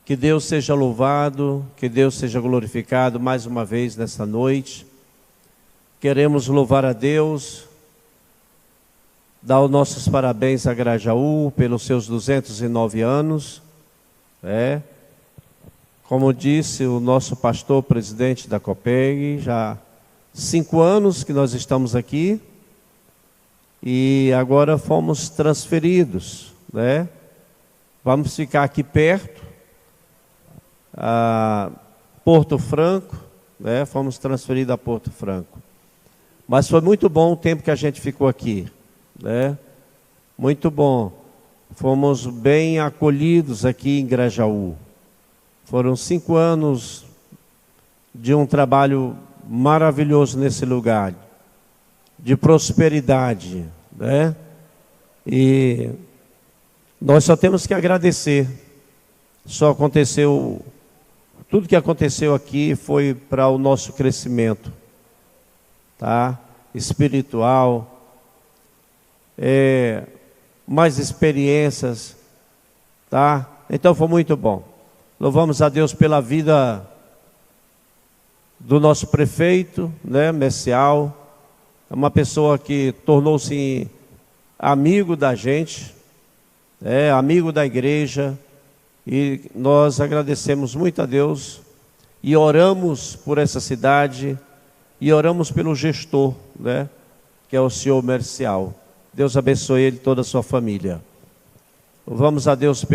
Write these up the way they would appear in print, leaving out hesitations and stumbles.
Que Deus seja louvado, que Deus seja glorificado mais uma vez nessa noite. Queremos louvar a Deus, dar os nossos parabéns a Grajaú pelos seus 209 anos. Como disse o nosso pastor presidente da Copeg, já 5 anos que nós estamos aqui e agora fomos transferidos, Vamos ficar aqui perto, a Porto Franco, Fomos transferidos a Porto Franco. Mas foi muito bom o tempo que a gente ficou aqui, Muito bom. Fomos bem acolhidos aqui em Grajaú. Foram 5 anos de um trabalho maravilhoso nesse lugar, de prosperidade, E nós só temos que agradecer. Tudo que aconteceu aqui foi para o nosso crescimento, espiritual, mais experiências, Então foi muito bom. Louvamos a Deus pela vida do nosso prefeito, Messial. É uma pessoa que tornou-se amigo da gente, amigo da igreja, e nós agradecemos muito a Deus e oramos por essa cidade e oramos pelo gestor, que é o senhor Messial. Deus abençoe ele e toda a sua família. Louvamos a Deus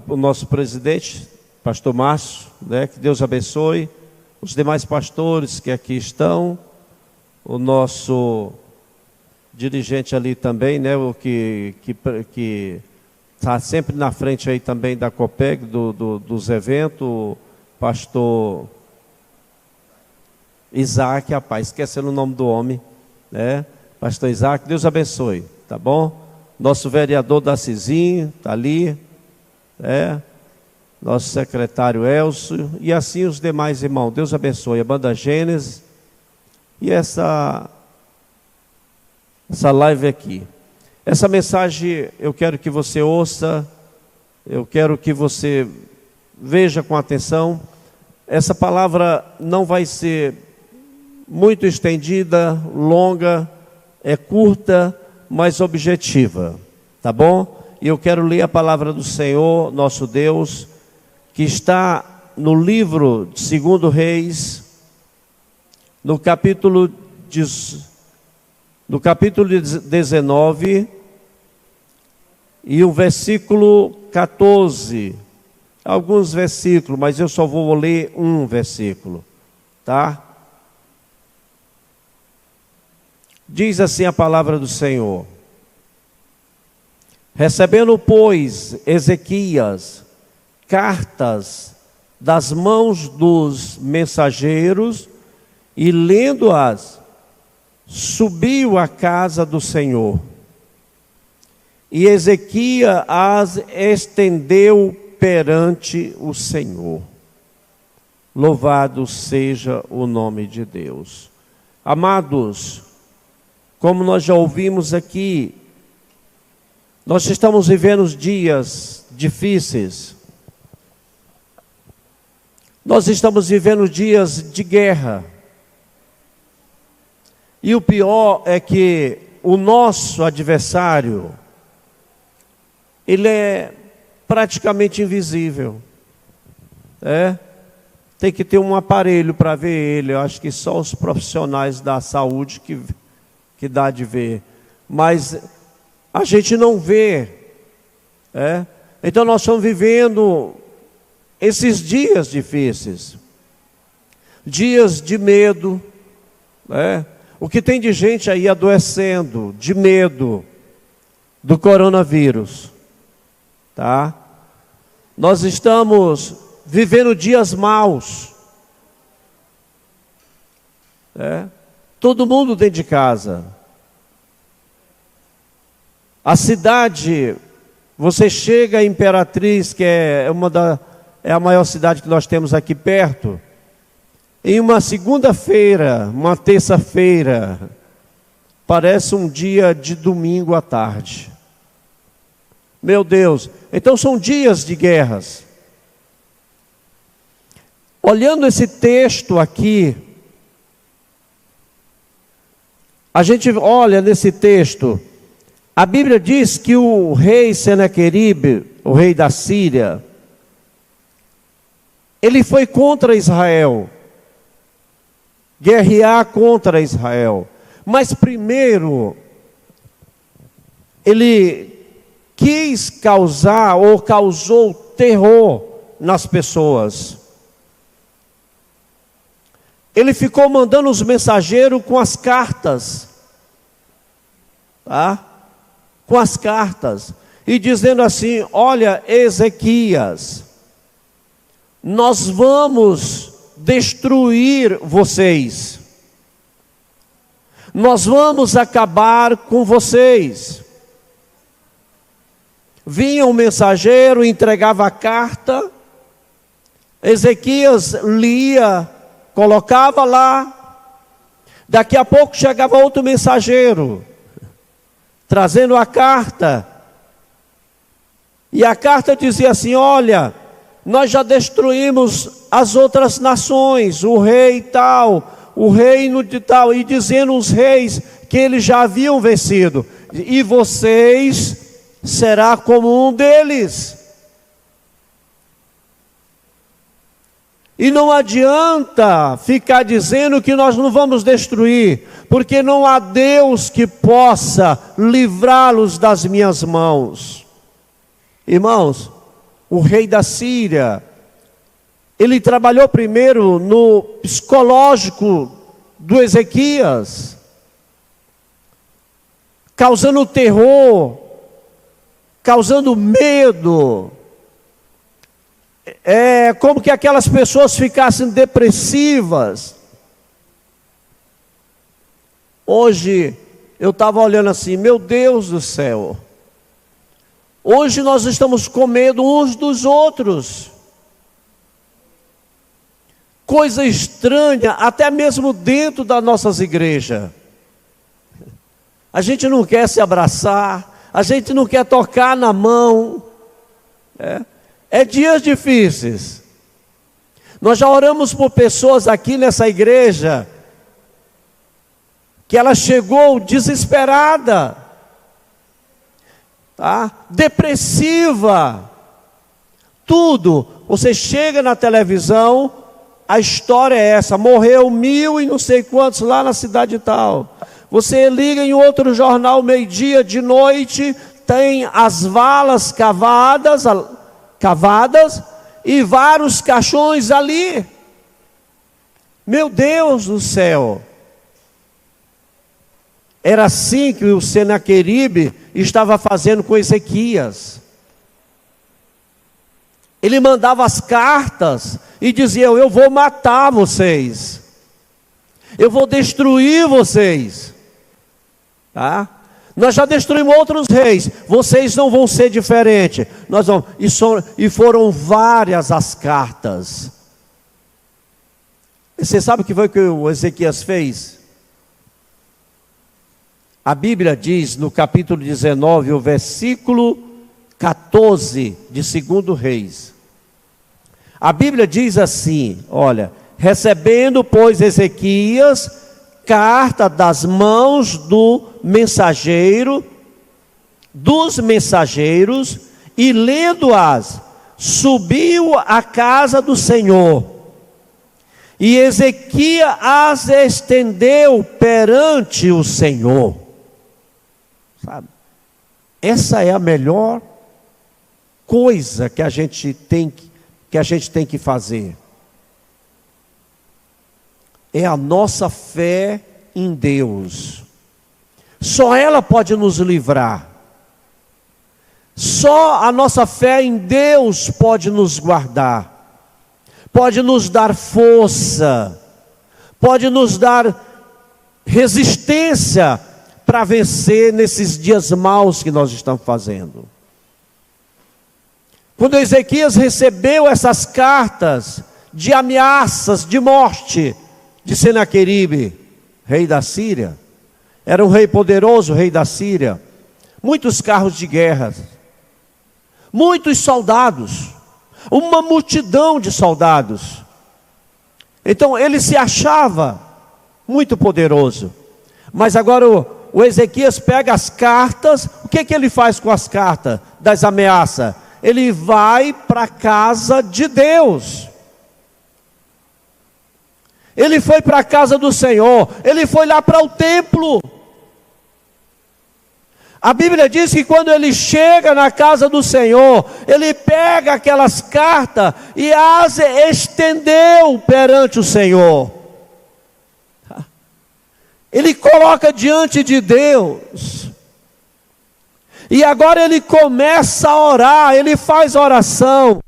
o nosso presidente, pastor Márcio, que Deus abençoe, os demais pastores que aqui estão, o nosso dirigente ali também, o que está sempre na frente aí também da Copeg, dos eventos, o pastor Isaac, rapaz, esquecendo o nome do homem, Pastor Isaac, Deus abençoe, tá bom? Nosso vereador Dacizinho está ali, nosso secretário Elcio, e assim os demais irmãos. Deus abençoe a banda Gênesis e essa live aqui. Essa mensagem eu quero que você ouça, eu quero que você veja com atenção. Essa palavra não vai ser muito estendida, longa, é curta, mas objetiva, tá bom? E eu quero ler a palavra do Senhor, nosso Deus, que está no livro de 2 Reis, no capítulo 19, e o versículo 14. Alguns versículos, mas eu só vou ler um versículo, Diz assim a palavra do Senhor: recebendo, pois, Ezequias cartas das mãos dos mensageiros e lendo-as, subiu à casa do Senhor. E Ezequias as estendeu perante o Senhor. Louvado seja o nome de Deus. Amados, como nós já ouvimos aqui, nós estamos vivendo dias difíceis. Nós estamos vivendo dias de guerra. E o pior é que o nosso adversário, ele é praticamente invisível. Tem que ter um aparelho para ver ele. Eu acho que só os profissionais da saúde que dá de ver. Mas a gente não vê. Então nós estamos vivendo esses dias difíceis. Dias de medo. O que tem de gente aí adoecendo de medo do coronavírus. Nós estamos vivendo dias maus. Todo mundo dentro de casa. A cidade, você chega a Imperatriz, que é a maior cidade que nós temos aqui perto, em uma segunda-feira, uma terça-feira, parece um dia de domingo à tarde. Meu Deus, então são dias de guerras. Olhando esse texto aqui, a gente olha nesse texto, a Bíblia diz que o rei Senaqueribe, o rei da Síria, ele foi contra Israel, guerrear contra Israel. Mas primeiro, ele quis causar ou causou terror nas pessoas. Ele ficou mandando os mensageiros com as cartas, tá? Com as cartas, e dizendo assim: olha, Ezequias, nós vamos destruir vocês, nós vamos acabar com vocês. Vinha um mensageiro, entregava a carta, Ezequias lia, colocava lá, daqui a pouco chegava outro mensageiro, trazendo a carta, e a carta dizia assim: olha, nós já destruímos as outras nações, o rei tal, o reino de tal, e dizendo os reis que eles já haviam vencido, e vocês será como um deles. E não adianta ficar dizendo que nós não vamos destruir, porque não há Deus que possa livrá-los das minhas mãos. Irmãos, o rei da Síria, ele trabalhou primeiro no psicológico do Ezequias, causando terror, causando medo, como que aquelas pessoas ficassem depressivas. Hoje, eu estava olhando assim, meu Deus do céu, hoje nós estamos com medo uns dos outros, coisa estranha, até mesmo dentro das nossas igrejas, a gente não quer se abraçar, a gente não quer tocar na mão, é dias difíceis. Nós já oramos por pessoas aqui nessa igreja, que ela chegou desesperada, tá? Depressiva, tudo. Você chega na televisão, a história é essa: morreu 1000 e não sei quantos lá na cidade tal. Você liga em outro jornal, meio-dia, de noite, tem as valas cavadas e vários caixões ali. Meu Deus do céu! Era assim que o Senaqueribe estava fazendo com Ezequias. Ele mandava as cartas e dizia: eu vou matar vocês, eu vou destruir vocês, tá? Nós já destruímos outros reis, vocês não vão ser diferentes. Nós vamos. E foram várias as cartas. E você sabe o que foi que o Ezequias fez? A Bíblia diz no capítulo 19, o versículo 14 de 2 Reis. A Bíblia diz assim, olha: recebendo, pois, Ezequias carta das mãos dos mensageiros, e lendo-as, subiu à casa do Senhor, e Ezequias as estendeu perante o Senhor. Sabe? Essa é a melhor coisa que a gente tem que fazer. É a nossa fé em Deus. Só ela pode nos livrar. Só a nossa fé em Deus pode nos guardar, pode nos dar força, pode nos dar resistência para vencer nesses dias maus que nós estamos fazendo. Quando Ezequias recebeu essas cartas de ameaças de morte de Senaqueribe, rei da Síria, era um rei poderoso, rei da Síria, muitos carros de guerra, muitos soldados, uma multidão de soldados. Então ele se achava muito poderoso. Mas agora o Ezequias pega as cartas. O que ele faz com as cartas das ameaças? Ele vai para a casa de Deus. Ele foi para a casa do Senhor. Ele foi lá para o templo. A Bíblia diz que quando ele chega na casa do Senhor, ele pega aquelas cartas e as estendeu perante o Senhor. Ele coloca diante de Deus. E agora ele começa a orar, ele faz oração.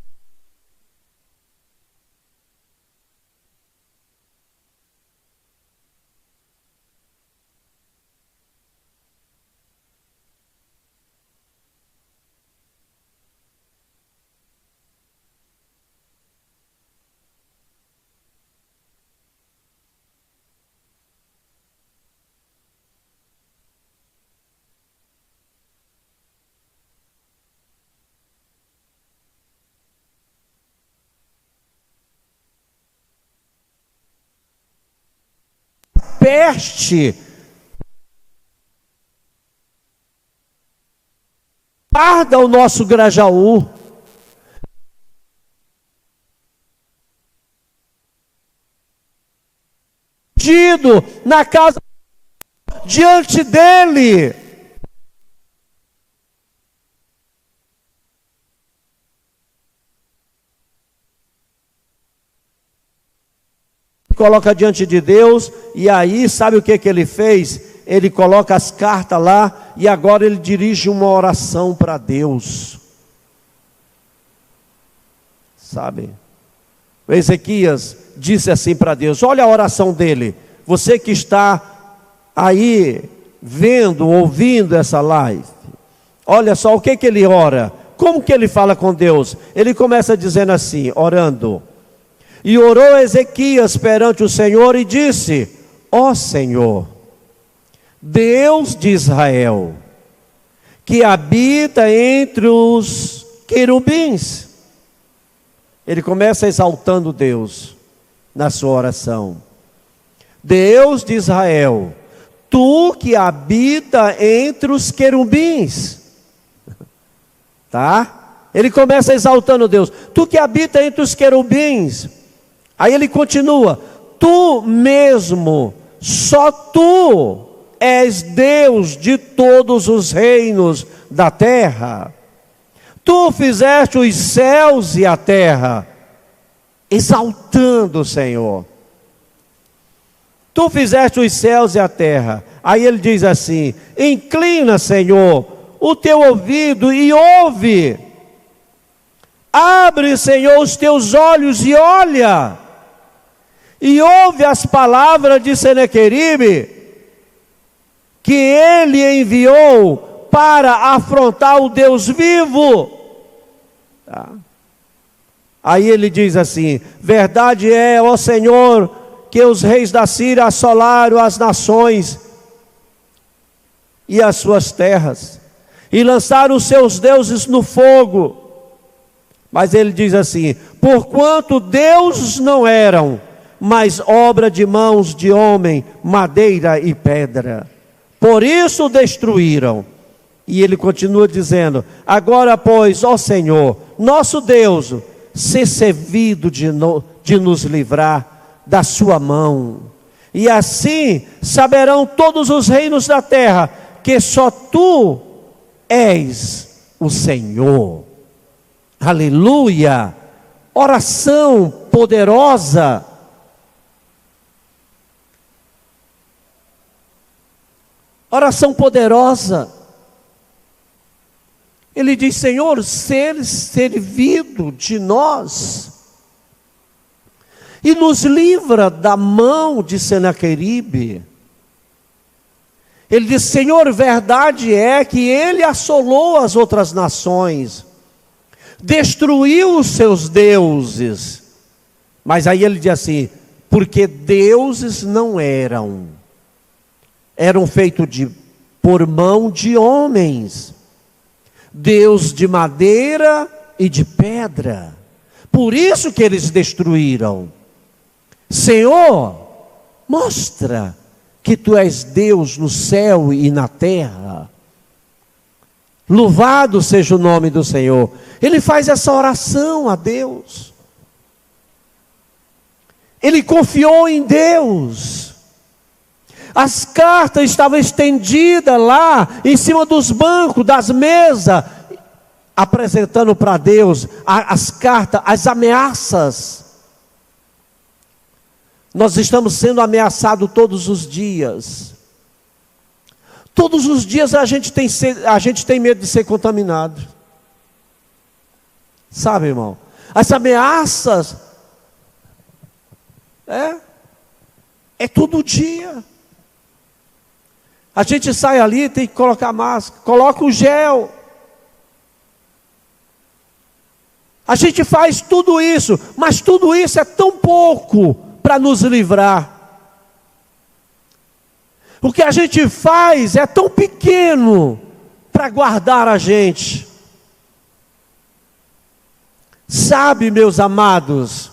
Peste guarda o nosso Grajaú. Na casa diante dele. Coloca diante de Deus, e aí sabe o que ele fez? Ele coloca as cartas lá, e agora ele dirige uma oração para Deus. Sabe? O Ezequias disse assim para Deus, olha a oração dele. Você que está aí vendo, ouvindo essa live, olha só o que ele ora. Como que ele fala com Deus? Ele começa dizendo assim, orando. E orou Ezequias perante o Senhor e disse, ó Senhor, Deus de Israel, que habita entre os querubins. Ele começa exaltando Deus na sua oração. Deus de Israel, tu que habita entre os querubins. Tá? Ele começa exaltando Deus. Tu que habita entre os querubins. Aí ele continua, tu mesmo, só tu és Deus de todos os reinos da terra. Tu fizeste os céus e a terra, exaltando o Senhor. Tu fizeste os céus e a terra. Aí ele diz assim, inclina, Senhor, o teu ouvido e ouve. Abre, Senhor, os teus olhos e olha. E ouve as palavras de Senaqueribe, que ele enviou para afrontar o Deus vivo. Tá? Aí ele diz assim, verdade é, ó Senhor, que os reis da Síria assolaram as nações e as suas terras, e lançaram os seus deuses no fogo. Mas ele diz assim, porquanto deuses não eram, mas obra de mãos de homem, madeira e pedra. Por isso destruíram. E ele continua dizendo, agora pois, ó Senhor, nosso Deus, se servido de nos livrar da sua mão. E assim saberão todos os reinos da terra, que só tu és o Senhor. Aleluia! Oração poderosa. Oração poderosa. Ele diz, Senhor, ser servido de nós. E nos livra da mão de Senaqueribe. Ele diz, Senhor, verdade é que ele assolou as outras nações. Destruiu os seus deuses. Mas aí ele diz assim, porque deuses não eram. Eram feitos por mão de homens, Deus de madeira e de pedra. Por isso que eles destruíram. Senhor, mostra que tu és Deus no céu e na terra. Louvado seja o nome do Senhor. Ele faz essa oração a Deus. Ele confiou em Deus. As cartas estavam estendidas lá, em cima dos bancos, das mesas, apresentando para Deus as cartas, as ameaças. Nós estamos sendo ameaçados todos os dias. Todos os dias a gente tem medo de ser contaminado. Sabe, irmão? As ameaças é todo dia. A gente sai ali, tem que colocar máscara, coloca o gel. A gente faz tudo isso, mas tudo isso é tão pouco para nos livrar. O que a gente faz é tão pequeno para guardar a gente. Sabe, meus amados,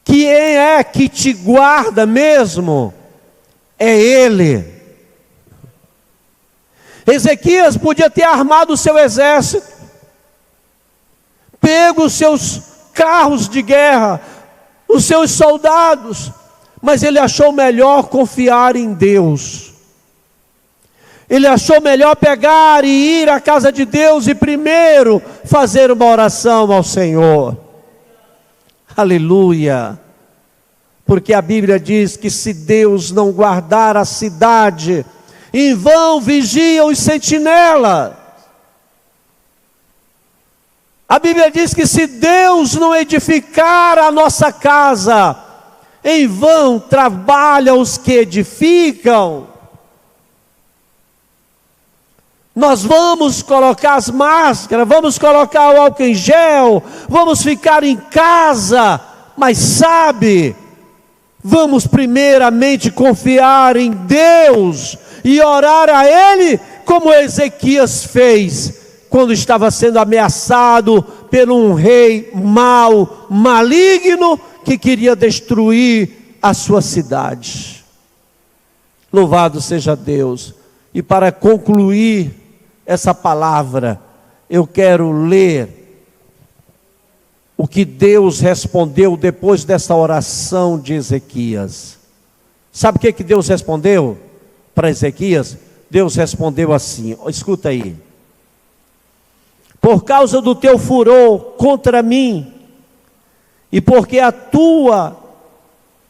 quem é que te guarda mesmo? É Ele. Ezequias podia ter armado o seu exército, pego os seus carros de guerra, os seus soldados, mas ele achou melhor confiar em Deus. Ele achou melhor pegar e ir à casa de Deus e primeiro fazer uma oração ao Senhor. Aleluia. Porque a Bíblia diz que se Deus não guardar a cidade, em vão vigiam os sentinelas. A Bíblia diz que se Deus não edificar a nossa casa, em vão trabalham os que edificam. Nós vamos colocar as máscaras, vamos colocar o álcool em gel, vamos ficar em casa, mas sabe, vamos primeiramente confiar em Deus e orar a Ele, como Ezequias fez, quando estava sendo ameaçado por um rei mau, maligno, que queria destruir a sua cidade. Louvado seja Deus. E para concluir essa palavra, eu quero ler o que Deus respondeu depois dessa oração de Ezequias. Sabe o que Deus respondeu para Ezequias? Deus respondeu assim, escuta aí. Por causa do teu furor contra mim, e porque a tua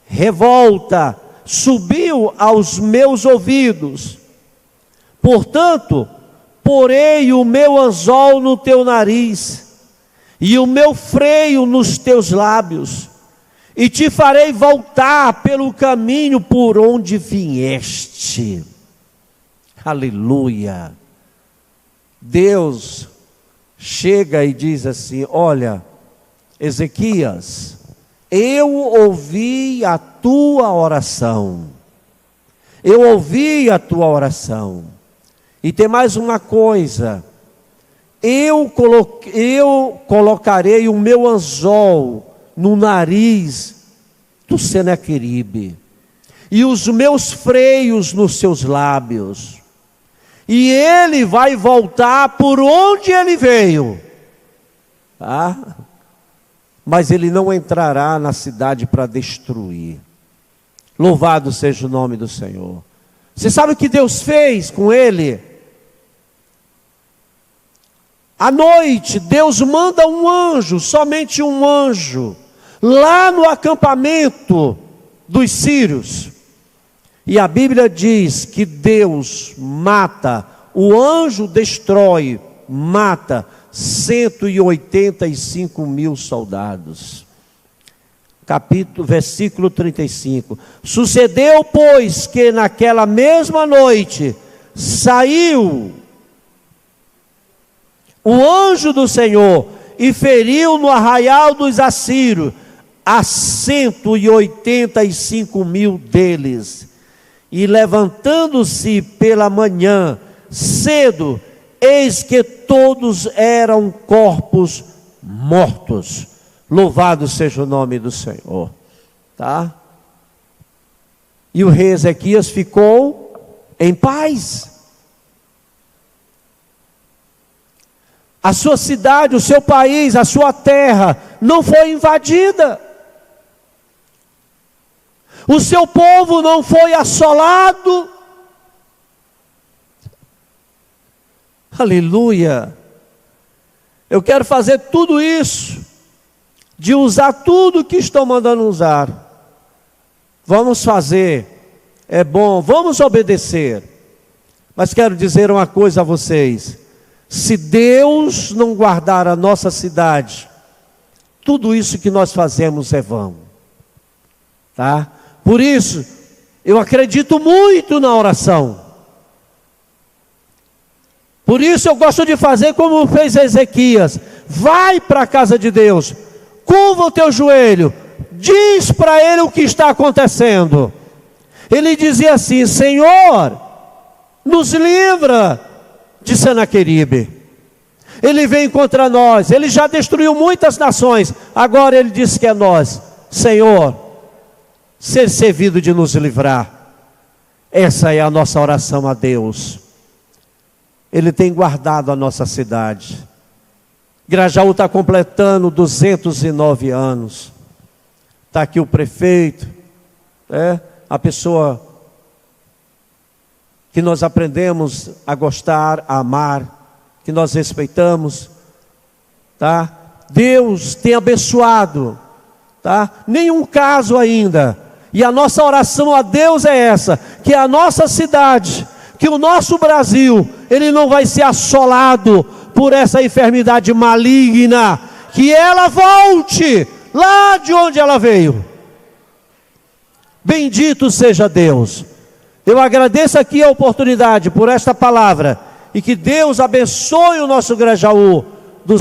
revolta subiu aos meus ouvidos, portanto, porei o meu anzol no teu nariz, e o meu freio nos teus lábios, e te farei voltar pelo caminho por onde vieste. Aleluia. Deus chega e diz assim, olha, Ezequias, eu ouvi a tua oração. Eu ouvi a tua oração. E tem mais uma coisa. Eu colocarei o meu anzol no nariz do Senaqueribe, e os meus freios nos seus lábios. E ele vai voltar por onde ele veio. Mas ele não entrará na cidade para destruir. Louvado seja o nome do Senhor. Você sabe o que Deus fez com ele? À noite, Deus manda um anjo, somente um anjo, lá no acampamento dos sírios. E a Bíblia diz que Deus mata, o anjo destrói, mata 185 mil soldados. Versículo 35. Sucedeu, pois, que naquela mesma noite saiu o anjo do Senhor e feriu no arraial dos assírios a 185 mil deles. E levantando-se pela manhã cedo, eis que todos eram corpos mortos. Louvado seja o nome do Senhor. Tá? E o rei Ezequias ficou em paz. A sua cidade, o seu país, a sua terra não foi invadida. O seu povo não foi assolado. Aleluia. Eu quero fazer tudo isso, de usar tudo que estou mandando usar. Vamos fazer, é bom, vamos obedecer. Mas quero dizer uma coisa a vocês: se Deus não guardar a nossa cidade, tudo isso que nós fazemos é vão. Tá? Por isso, eu acredito muito na oração. Por isso eu gosto de fazer como fez Ezequias. Vai para a casa de Deus, curva o teu joelho, diz para ele o que está acontecendo. Ele dizia assim: Senhor, nos livra de Senaqueribe. Ele vem contra nós, ele já destruiu muitas nações, agora ele diz que é nós. Senhor, ser servido de nos livrar. Essa é a nossa oração a Deus. Ele tem guardado a nossa cidade. Grajaú está completando 209 anos. Está aqui o prefeito, a pessoa que nós aprendemos a gostar, a amar, que nós respeitamos, tá? Deus tem abençoado, tá? Nenhum caso ainda. E a nossa oração a Deus é essa: que a nossa cidade, que o nosso Brasil, ele não vai ser assolado por essa enfermidade maligna, que ela volte lá de onde ela veio. Bendito seja Deus. Eu agradeço aqui a oportunidade por esta palavra, e que Deus abençoe o nosso Grajaú,